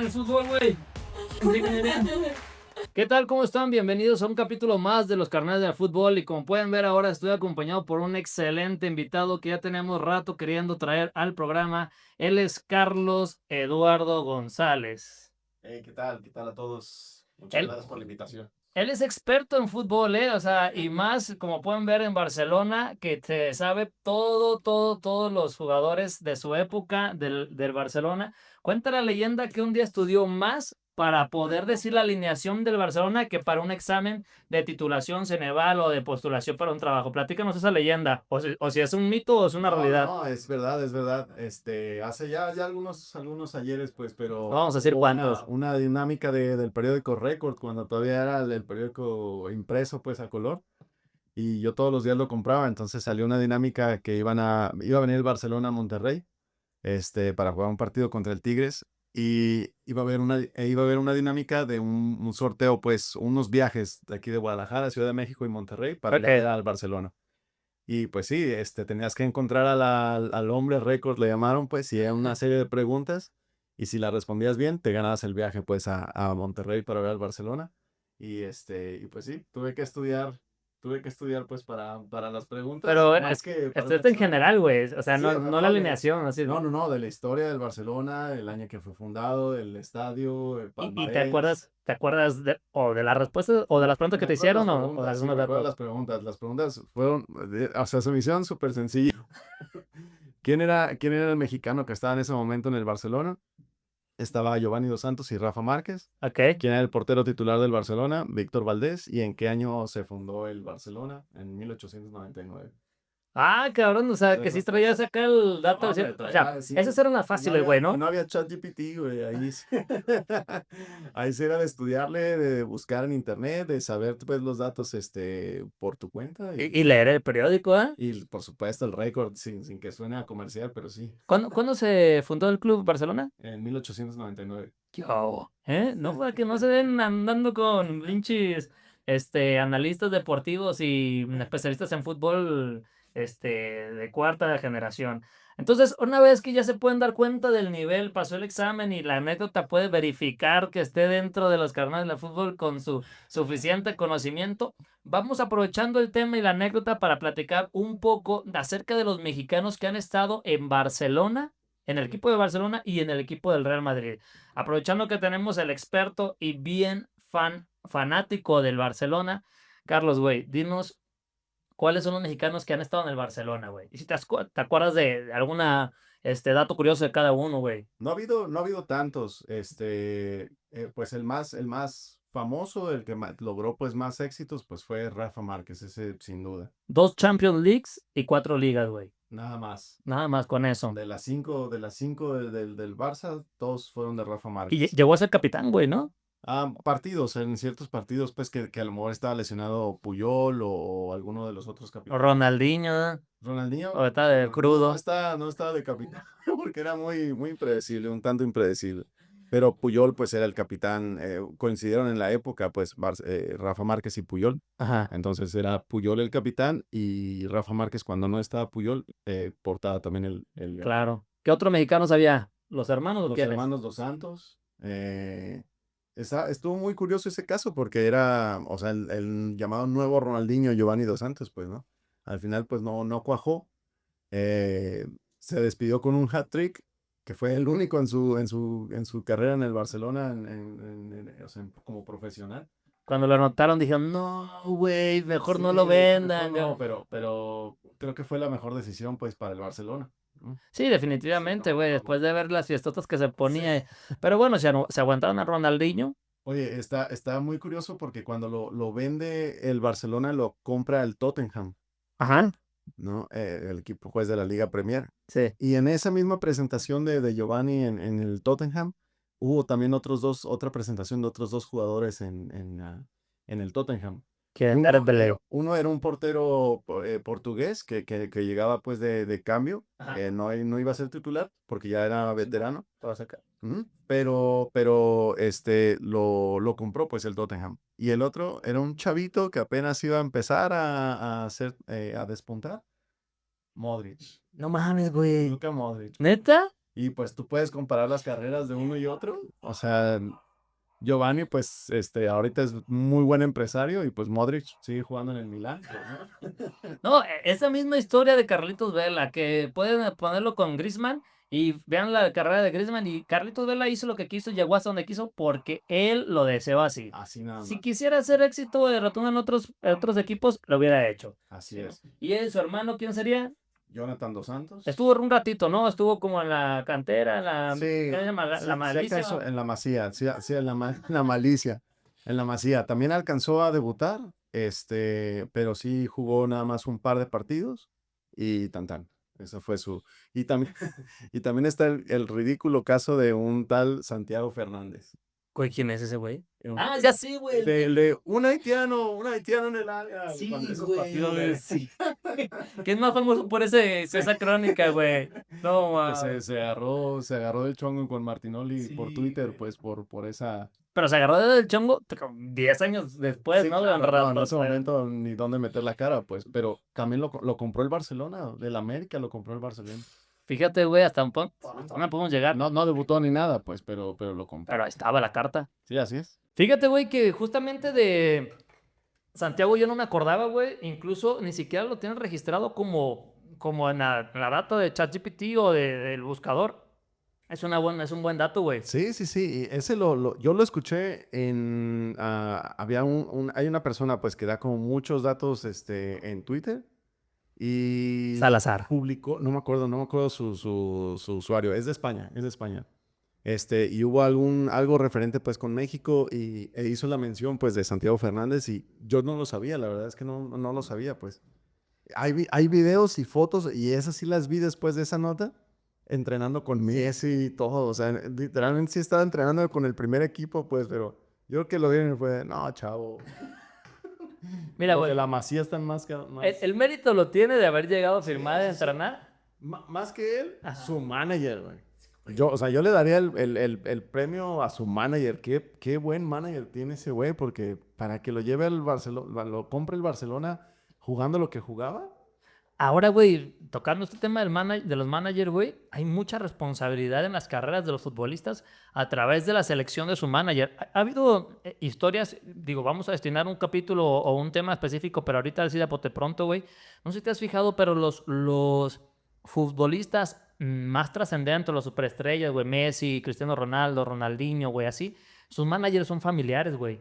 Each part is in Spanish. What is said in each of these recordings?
del fútbol, güey. ¿Qué tal? ¿Cómo están? Bienvenidos a un capítulo más de los Carnales del Fútbol. Y como pueden ver ahora estoy acompañado por un excelente invitado que ya tenemos rato queriendo traer al programa. Él es Carlos Eduardo González. Hey, ¿qué tal? ¿Qué tal a todos? Muchas Él, gracias por la invitación. él es experto en fútbol, ¿eh? O sea, y más, como pueden ver en Barcelona, que te sabe todos los jugadores de su época del Barcelona. Cuenta la leyenda que un día estudió más para poder decir la alineación del Barcelona que para un examen de titulación Ceneval o de postulación para un trabajo. Platícanos esa leyenda, o si es un mito o es una No, realidad. no, es verdad, es verdad. Hace ya algunos ayeres, pues, No pero vamos a decir hubo cuántos. una dinámica del periódico Record, cuando todavía era el periódico impreso, pues, a color, y yo todos los días lo compraba, entonces salió una dinámica que iba a venir el Barcelona a Monterrey, para jugar un partido contra el Tigres, y iba a haber una dinámica de un sorteo, pues, unos viajes de aquí de Guadalajara, Ciudad de México y Monterrey para ir a ver Ok. al Barcelona. Y pues sí, tenías que encontrar al hombre récord, le llamaron, pues, y era una serie de preguntas, y si la respondías bien, te ganabas el viaje, pues, a Monterrey para ver al Barcelona. Y pues sí, tuve que estudiar, pues, para las preguntas, Pero más que para esto un es en examen. general, güey. O sea, Sí, no, o sea, no la alineación, así. no, de la historia del Barcelona, el año que fue fundado, el estadio, el ¿Y palmarés. te acuerdas o de las respuestas o de las preguntas que Me te acuerdo de hicieron las o de preguntas, sí, algunos me acuerdo de datos? las preguntas. Las preguntas fueron, o sea, se me hicieron súper sencillo. ¿Quién era el mexicano que estaba en ese momento en el Barcelona? Estaba Giovanni Dos Santos y Rafa Márquez. Ok. ¿Quién era el portero titular del Barcelona? Víctor Valdés. ¿Y en qué año se fundó el Barcelona? En 1899. Ah, cabrón, o sea, ¿Te que sí respuestas? traías acá el dato. Hombre, O sea, sí. esas eran las No fáciles, había, güey, ¿no? no había ChatGPT, güey. Ahí sí. Ahí sí era de estudiarle, de buscar en internet, de saber pues los datos por tu cuenta Y leer el periódico, ¿eh? y por supuesto el récord, sin que suene a comercial, pero sí, ¿Cuándo se fundó el Club Barcelona? en 1899. Yo, ¿eh? No, para que no se ven andando con pinches, analistas deportivos y especialistas en fútbol, de cuarta generación. Entonces, una vez que ya se pueden dar cuenta del nivel, pasó el examen y la anécdota puede verificar que esté dentro de los carnales de fútbol con su suficiente conocimiento, vamos aprovechando el tema y la anécdota para platicar un poco acerca de los mexicanos que han estado en Barcelona, en el equipo de Barcelona y en el equipo del Real Madrid. Aprovechando que tenemos el experto y bien fanático del Barcelona, Carlos, güey, dinos cuáles son los mexicanos que han estado en el Barcelona, güey. Y si te acuerdas de alguna dato curioso de cada uno, güey. No ha habido tantos, pues el más famoso, el que logró pues más éxitos, pues fue Rafa Márquez, ese sin duda. 2 Champions Leagues y 4 ligas, güey. Nada más. Nada más con eso. De las cinco del Barça, todos fueron de Rafa Y Márquez. llegó a ser capitán, güey, ¿no? Partidos, en ciertos partidos, pues que a lo mejor estaba lesionado Puyol o alguno de los otros O capitanes. Ronaldinho, Ronaldinho o está de crudo. no estaba de capitán porque era muy, muy impredecible, un tanto impredecible. Pero Puyol, pues era el capitán, coincidieron en la época, pues Rafa Márquez y Puyol. Ajá, Entonces era Puyol el capitán y Rafa Márquez, cuando no estaba Puyol, portaba también el guión. claro. ¿Qué otros mexicanos había? ¿Los hermanos o Los quiénes? hermanos Dos Santos. Estuvo muy curioso ese caso porque era, o sea, el llamado nuevo Ronaldinho Giovanni Dos Santos, pues, ¿no? Al final, pues no cuajó. eh, Se despidió con un hat-trick, que fue el único en su carrera en el Barcelona, o sea, como profesional. Cuando lo anotaron dijeron, no, güey, mejor Sí, no lo mejor vendan. no, pero creo que fue la mejor decisión, pues, para el Barcelona, ¿no? Sí, Sí, definitivamente, no, güey, no, después de ver las fiestotas que se sí. ponía. Pero bueno, se aguantaron a Ronaldinho. Oye, está muy curioso porque cuando lo vende el Barcelona, lo compra el Tottenham, Ajá. ¿no? El equipo juez de la Liga Premier. Sí. Y en esa misma presentación de Giovanni en el Tottenham, hubo también otra presentación de otros dos jugadores en el Tottenham. ¿Quién era Uno, el Beleo? uno era un portero portugués que llegaba pues de cambio, Ajá. no iba a ser titular porque ya era Sí, veterano. te vas acá. Ujú. Pero lo compró pues el Tottenham. Y el otro era un chavito que apenas iba a empezar a despuntar. Modric. No mames, güey. Luka Modric. ¿Neta? Y pues tú puedes comparar las carreras de uno y otro. O sea, Giovanni, pues, ahorita es muy buen empresario y pues Modric sigue jugando en el Milán, pues, ¿no? No, esa misma historia de Carlitos Vela, que pueden ponerlo con Griezmann y vean la carrera de Griezmann y Carlitos Vela hizo lo que quiso, llegó hasta donde quiso porque él lo deseó así. Así nada Si más. quisiera hacer éxito de ratón en otros equipos, lo hubiera hecho. Así es. ¿Y él, su hermano, quién sería? Jonathan Dos Santos. Estuvo un ratito, ¿no? Estuvo como en la cantera, Sí, ¿qué se llama? sí, La sí malicia. alcanzó en la Masía, sí, sí, en la, en la Malicia, en la Masía. También alcanzó a debutar, pero sí jugó nada más un par de partidos y tan tan. Eso fue su. Y también, y también está el ridículo caso de un tal Santiago Fernández. Güey, ¿quién es ese güey? Un- Ah, ya sí, güey. un haitiano en el área. Sí, Esos partidos güey, de sí. Que es más famoso por esa crónica, güey. No, que mames. se agarró del chongo con Martinoli por Sí, Twitter, güey. pues por esa. Pero se agarró del chongo 10 años después, Sí, ¿no? De un claro, no, en rato ese después. momento ni dónde meter la cara, pues, pero también lo compró el Barcelona, del América lo compró el Barcelona. Fíjate, güey, hasta dónde podemos llegar. No, no debutó ni nada, pues, pero lo compró. Pero ahí estaba la carta. Sí, así es. Fíjate, güey, que justamente de Santiago yo no me acordaba, güey. Incluso ni siquiera lo tienen registrado como en la data de ChatGPT o del buscador. Es un buen dato, güey. Sí, sí, sí, y ese yo lo escuché había hay una persona, pues, que da como muchos datos, en Twitter y Salazar. publicó, no me acuerdo su usuario, es de España, es de España. Y hubo algo referente pues con México e hizo la mención pues de Santiago Fernández y yo no lo sabía, la verdad es que no lo sabía pues. Hay videos y fotos y esas sí las vi después de esa nota, entrenando con Messi y todo, o sea, literalmente sí estaba entrenando con el primer equipo pues, pero yo creo que lo vieron y fue, no, chavo, Mira, los de güey, la Masía están más que, el mérito lo tiene de haber llegado a Sí, firmar y sí, sí. entrenar. Más que él, Ajá. su manager, güey. O sea, yo le daría el premio a su manager. Qué buen manager tiene ese güey, porque para que lo lleve al Barcelona, lo compre el Barcelona jugando lo que jugaba. Ahora, güey, tocando este tema de los managers, güey, hay mucha responsabilidad en las carreras de los futbolistas a través de la selección de su manager. Ha habido historias, digo, vamos a destinar un capítulo o un tema específico, pero ahorita así de bote pronto, güey. No sé si te has fijado, pero los futbolistas más trascendentes, los superestrellas, güey, Messi, Cristiano Ronaldo, Ronaldinho, güey, así, sus managers son familiares, güey.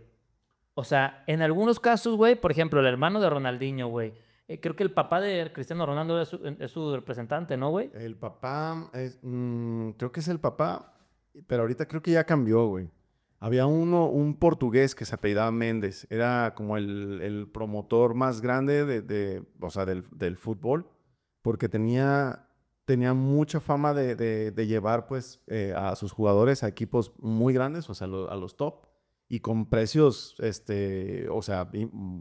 O sea, en algunos casos, güey, por ejemplo, el hermano de Ronaldinho, güey. Creo que el papá de Cristiano Ronaldo es su representante, ¿no, güey? El papá, creo que es el papá, pero ahorita creo que ya cambió, güey. Había un portugués que se apellidaba Méndez. Era como el promotor más grande o sea, del fútbol, porque tenía mucha fama de llevar, pues, a sus jugadores a equipos muy grandes, o sea, a los top, y con precios, o sea,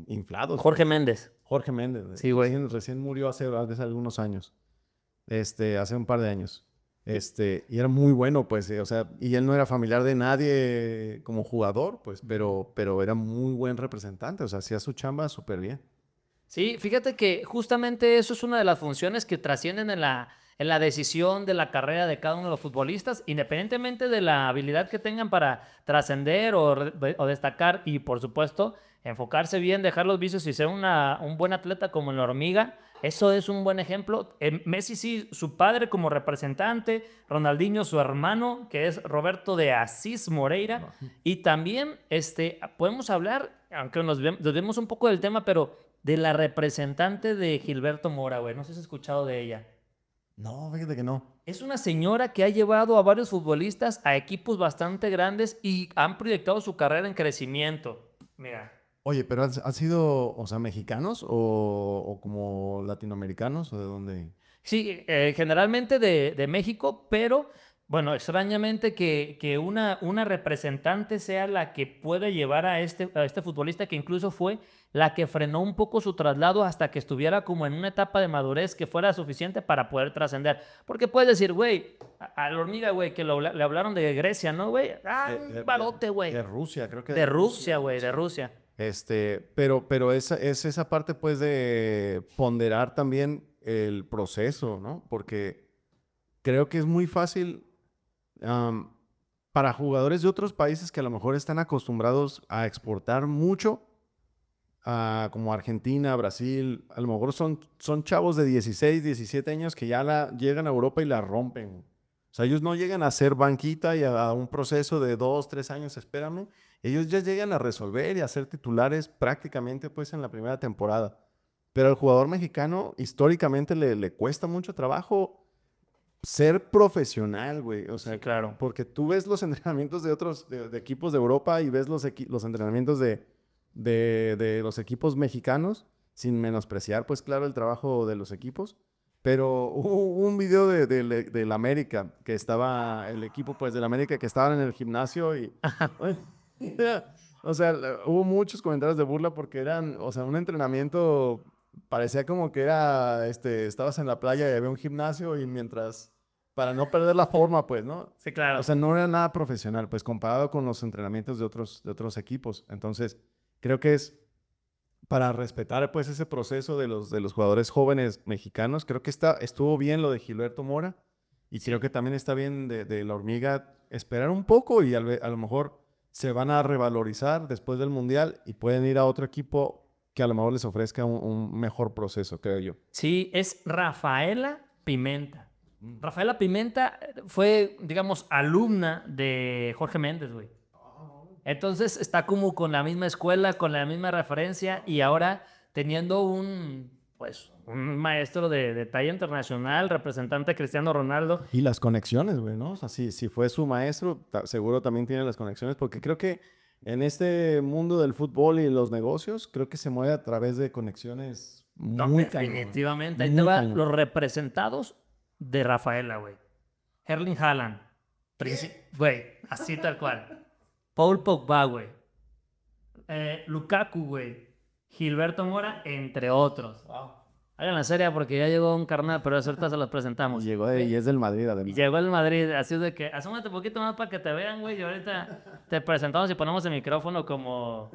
inflados, Jorge pues. Méndez. Jorge Méndez, Sí, güey. recién murió hace algunos años, hace un par de años. Y era muy bueno, pues, o sea, y él no era familiar de nadie como jugador, pues, pero era muy buen representante, o sea, hacía su chamba súper bien. Sí, fíjate que justamente eso es una de las funciones que trascienden en la decisión de la carrera de cada uno de los futbolistas, independientemente de la habilidad que tengan para trascender o destacar y, por supuesto, enfocarse bien, dejar los vicios y ser un buen atleta como en la hormiga. Eso es un buen ejemplo. Messi sí, su padre como representante, Ronaldinho su hermano, que es Roberto de Asís Moreira, y también podemos hablar, aunque nos vemos un poco del tema, pero de la representante de Gilberto Mora, güey. No sé si has escuchado de ella. No, fíjate que no. Es una señora que ha llevado a varios futbolistas a equipos bastante grandes y han proyectado su carrera en crecimiento. Mira. Oye, pero ¿han sido, o sea, mexicanos o como latinoamericanos o de dónde? Sí, generalmente de México, pero bueno, extrañamente que una representante sea la que puede llevar a este futbolista que incluso fue la que frenó un poco su traslado hasta que estuviera como en una etapa de madurez que fuera suficiente para poder trascender. Porque puedes decir, güey, a la hormiga, güey, que le hablaron de Grecia, ¿no, güey? Ah, un barote, güey. De Rusia, creo que De de Rusia. Rusia, güey, de Rusia. Pero es esa parte, pues, de ponderar también el proceso, ¿no? Porque creo que es muy fácil am, para jugadores de otros países que a lo mejor están acostumbrados a exportar mucho, como Argentina, Brasil, a lo mejor son chavos de 16, 17 años que ya llegan a Europa y la rompen. O sea, ellos no llegan a hacer banquita y a un proceso de 2, 3 años, espérame. Ellos ya llegan a resolver y a ser titulares prácticamente pues en la primera temporada. Pero al jugador mexicano históricamente le cuesta mucho trabajo ser profesional, güey. O Sí, sea, claro. porque tú ves los entrenamientos de otros de equipos de Europa y ves los entrenamientos de los equipos mexicanos, sin menospreciar, pues claro, el trabajo de los equipos. Pero hubo un video del América, que estaba el equipo pues del América que estaban en el gimnasio y... O sea, hubo muchos comentarios de burla porque eran, o sea, un entrenamiento parecía como que era, estabas en la playa y había un gimnasio y mientras, para no perder la forma, pues, ¿no? Sí, O claro. sea, no era nada profesional, pues, comparado con los entrenamientos de otros equipos. Entonces, creo que es para respetar, pues, ese proceso de los jugadores jóvenes mexicanos. Creo que estuvo bien lo de Gilberto Mora y creo Sí. que también está bien de la Hormiga esperar un poco y a lo mejor se van a revalorizar después del Mundial y pueden ir a otro equipo que a lo mejor les ofrezca un mejor proceso, creo yo. Sí, es Rafaela Pimenta. Mm. Rafaela Pimenta fue, digamos, alumna de Jorge Méndez, güey. Entonces está como con la misma escuela, con la misma referencia y ahora teniendo pues, un maestro de talla internacional, representante de Cristiano Ronaldo. Y las conexiones, güey, ¿no? O sea, si fue su maestro, seguro también tiene las conexiones, porque creo que en este mundo del fútbol y los negocios, creo que se mueve a través de conexiones No, muy cañón, definitivamente. Ahí te muy va cañón. los representados de Rafaela, güey. Erling Haaland. Güey, así tal cual. Paul Pogba, güey. Lukaku, güey. Gilberto Mora, entre otros. Wow. Hagan la serie porque ya llegó un carnal, pero eso ahorita se los Y presentamos. llegó y es del Madrid, Y además. llegó el Madrid, así es de que asómate un poquito más para que te vean, güey. Y ahorita te presentamos y ponemos el micrófono como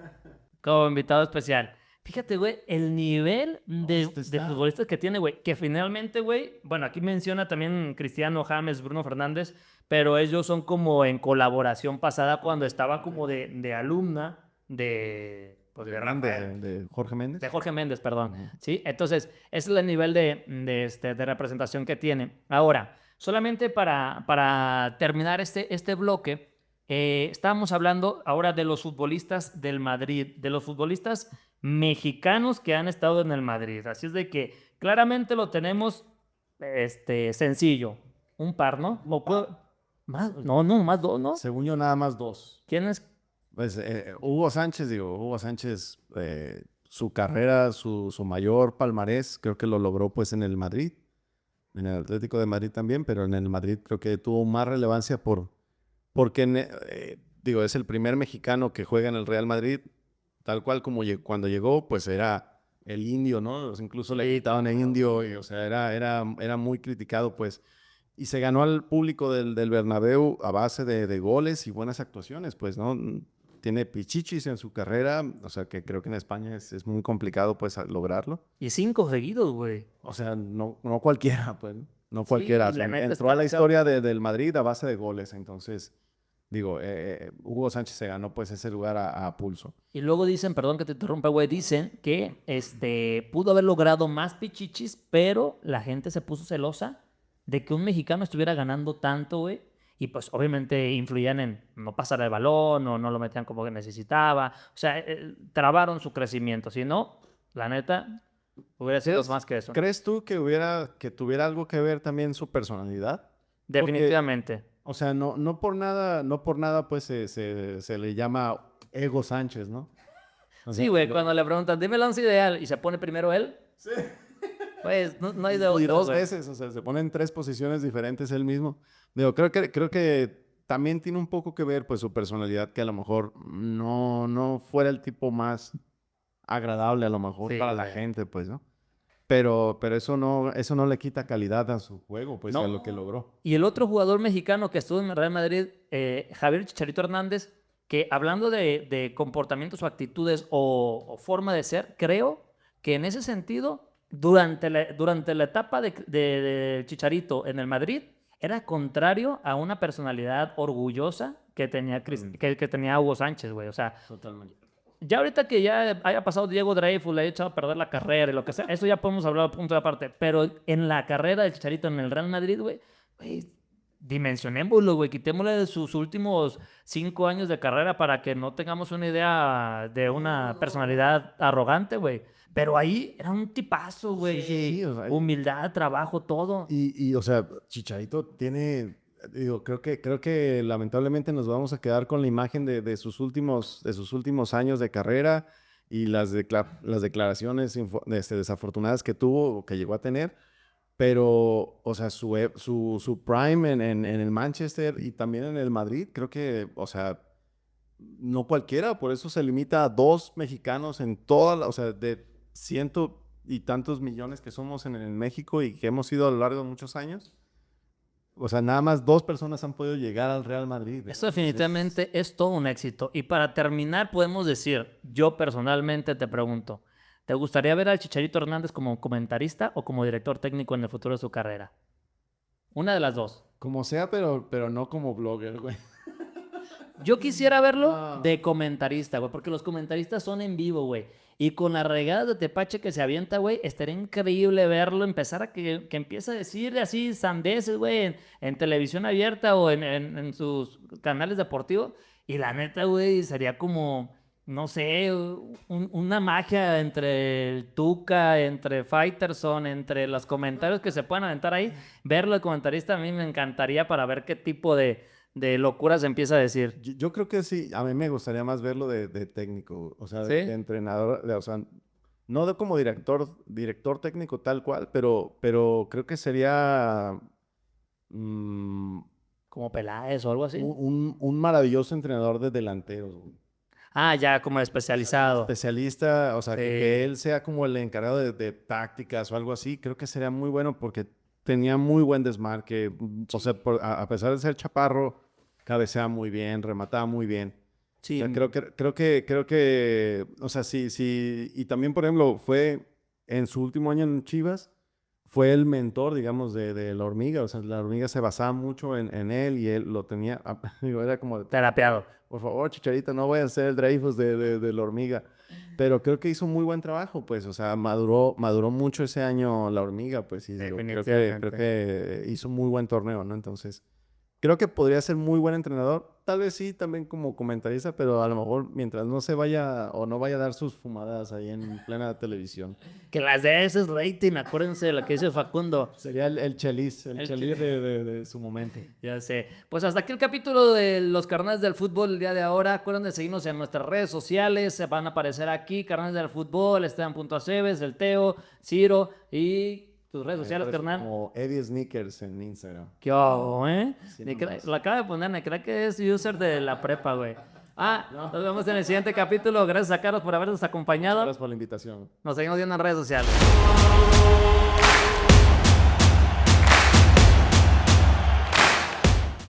invitado especial. Fíjate, güey, el nivel de Está. futbolistas que tiene, güey. Que finalmente, güey, bueno, aquí menciona también Cristiano, James, Bruno Fernández, pero ellos son como en colaboración pasada cuando estaba como de alumna pues de Rafael. De Jorge Méndez. De Jorge Méndez, perdón. Ujú. ¿Sí? Entonces, ese es el nivel de representación que tiene. Ahora, solamente para terminar este bloque, estábamos hablando ahora de los futbolistas del Madrid, de los futbolistas mexicanos que han estado en el Madrid. Así es de que claramente lo tenemos sencillo. Un par, ¿no? Más, no, más dos, ¿no? Según yo, nada más dos. ¿Quién es? Pues Hugo Sánchez, su carrera, su mayor palmarés, creo que lo logró pues en el Madrid, en el Atlético de Madrid también, pero en el Madrid creo que tuvo más relevancia porque es el primer mexicano que juega en el Real Madrid, tal cual como cuando llegó, pues era el indio, ¿no? O sea, incluso le quitaban el indio, y, o sea, era muy criticado, pues. Y se ganó al público del Bernabéu a base de goles y buenas actuaciones, pues, ¿no? Tiene pichichis en su carrera, o sea, que creo que en España es muy complicado, pues, lograrlo. Y 5 seguidos, güey. O sea, no cualquiera, pues, no Sí, cualquiera. y O sea, la neta entró a la está. historia del Madrid a base de goles, entonces, digo, Hugo Sánchez se ganó, pues, ese lugar a pulso. Y luego dicen, perdón que te interrumpa, güey, dicen que pudo haber logrado más pichichis, pero la gente se puso celosa de que un mexicano estuviera ganando tanto, güey. Y pues obviamente influían en no pasar el balón o no lo metían como que necesitaba. O sea, trabaron su crecimiento. Si no, la neta, hubiera sido ¿Crees, más que eso. crees tú que tuviera algo que ver también su personalidad? Porque, Definitivamente. o sea, no por nada, pues, se le llama Ego Sánchez, ¿no? O Sí, sea, güey, cuando le preguntan, dime el once ideal, y se pone primero él, pues no hay de y otra, dos güey. veces, o sea, se pone en tres posiciones diferentes él mismo. Digo, creo que también tiene un poco que ver, pues, su personalidad, que a lo mejor no fuera el tipo más agradable, a lo mejor, Sí, para la güey. gente, pues, ¿no? Pero eso no le quita calidad a su juego, pues, y a lo que No. logró. Y el otro jugador mexicano que estuvo en el Real Madrid, Javier Chicharito Hernández, que hablando de comportamientos o actitudes o forma de ser, creo que en ese sentido, durante la etapa de Chicharito en el Madrid, era contrario a una personalidad orgullosa que tenía, que tenía Hugo Sánchez, güey. O sea, Totalmente. ya ahorita que ya haya pasado Diego Dreyfus, le haya echado a perder la carrera y lo que sea, eso ya podemos hablar a punto de aparte. Pero en la carrera del Chicharito en el Real Madrid, güey, dimensionémoslo, güey, quitémosle de sus últimos 5 años de carrera para que no tengamos una idea de una personalidad arrogante, güey. Pero ahí era un tipazo, güey. Sí, o sea, Humildad, trabajo, todo. o sea, Chicharito tiene, digo, creo que lamentablemente nos vamos a quedar con la imagen de sus últimos años de carrera y las declaraciones desafortunadas que tuvo o que llegó a tener. Pero, o sea, su prime en el Manchester y también en el Madrid, creo que, o sea, no cualquiera, por eso se limita a 2 mexicanos en o sea, de ciento y tantos millones que somos en México y que hemos sido a lo largo de muchos años. O sea, nada más 2 personas han podido llegar al Real Madrid. Eso definitivamente es todo un éxito. Y para terminar, podemos decir, yo personalmente te pregunto, ¿te gustaría ver al Chicharito Hernández como comentarista o como director técnico en el futuro de su carrera? Una de las dos. Como sea, pero no como blogger, güey. Yo quisiera verlo de comentarista, güey, porque los comentaristas son en vivo, güey. Y con las regadas de tepache que se avienta, güey, estaría increíble verlo, empezar a que empiece a decir así sandeces, güey, en televisión abierta o en sus canales deportivos. Y la neta, güey, sería como, no sé, una magia entre el Tuca, entre Faitelson, entre los comentarios que se puedan aventar ahí. Verlo de comentarista a mí me encantaría para ver qué tipo de locuras empieza a decir. Yo creo que sí, a mí me gustaría más verlo de técnico, o sea, ¿Sí? de entrenador, o sea, no como director técnico tal cual, pero creo que sería Como Peláez o algo así. un maravilloso entrenador de delanteros, güey. Ah, ya, como especializado. Especialista, o sea, Sí. que él sea como el encargado de tácticas o algo así, creo que sería muy bueno porque tenía muy buen desmarque, o sea, a pesar de ser chaparro, cabeceaba muy bien, remataba muy bien. Sí. O sea, creo que, o sea, sí, y también, por ejemplo, fue en su último año en Chivas, fue el mentor, digamos, de la hormiga, o sea, la hormiga se basaba mucho en él y él lo tenía, digo, era como, Terapeado. por favor, Chicharito, no voy a ser el Dreyfus de la hormiga, pero creo que hizo muy buen trabajo, pues, o sea, maduró mucho ese año la hormiga, pues, y digo, creo que hizo muy buen torneo, ¿no? Entonces, creo que podría ser muy buen entrenador. Tal vez sí, también como comentarista, pero a lo mejor mientras no se vaya o no vaya a dar sus fumadas ahí en plena televisión. Que las de ese es rating, acuérdense de lo que dice Facundo. Sería el Chelis de su momento. Ya sé. Pues hasta aquí el capítulo de los carnales del fútbol el día de ahora. Acuérdense de seguirnos en nuestras redes sociales. Se van a aparecer aquí, carnales del fútbol, Esteban.aceves, el Teo, Ciro y tus redes sociales, carnal. Como Eddie Sneakers en Instagram. ¿Qué hago, eh? Sí, Lo acaba de poner, me cree que es user de la prepa, güey. Nos vemos en el siguiente capítulo. Gracias a Carlos por habernos acompañado. Gracias por la invitación. Nos seguimos viendo en redes sociales.